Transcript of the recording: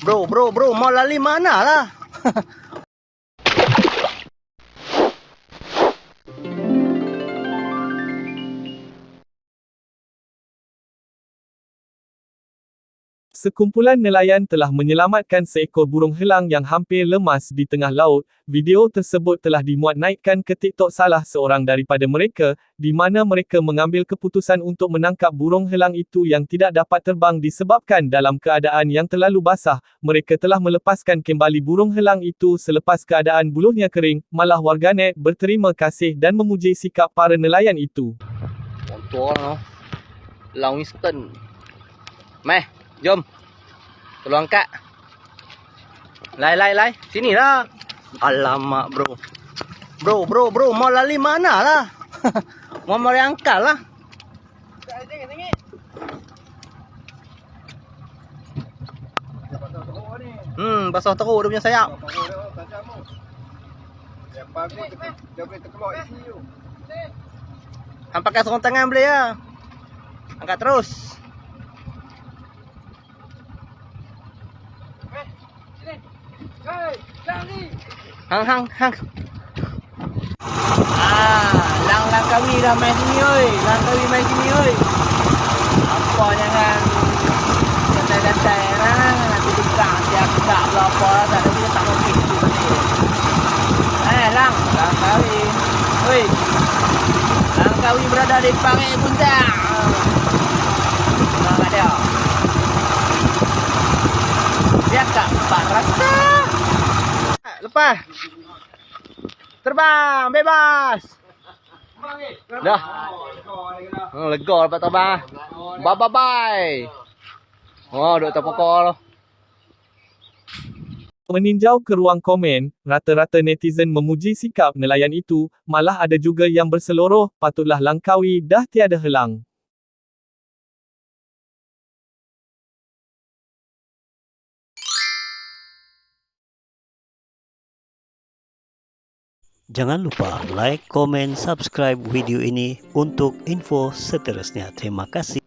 Bro, mau lali mana lah? Sekumpulan nelayan telah menyelamatkan seekor burung helang yang hampir lemas di tengah laut. Video tersebut telah dimuat naikkan ke TikTok salah seorang daripada mereka, di mana mereka mengambil keputusan untuk menangkap burung helang itu yang tidak dapat terbang disebabkan dalam keadaan yang terlalu basah. Mereka telah melepaskan kembali burung helang itu selepas keadaan buluhnya kering. Malah warganet berterima kasih dan memuji sikap para nelayan itu. Contoh no. Long instant. Meh, jom. Tolong angkat. Lai. Sini lah. Alamak, bro. Bro, mau lali mana lah? Mau mari angkat lah. Basah teruk dia punya sayap. Hang pakai sarung tangan boleh ya. Angkat terus. Hang. Helang Langkawi dah main sini oi. Langkawi main sini oi. Apa jangan santai-santai lah. Nanti buka siap apa lah. Tak ada dia tak mungkin tu tadi. Langkawi. Oi. Langkawi berada di pangai puncak. Nampak dia. Dia tak rasa. Lepas. Terbang bebas. Dah. Lega lepas terbang. Bye. Duk atas pokok. Meninjau ke ruang komen, rata-rata netizen memuji sikap nelayan itu, malah ada juga yang berseloroh, patutlah Langkawi dah tiada helang. Jangan lupa like, komen, subscribe video ini untuk info seterusnya. Terima kasih.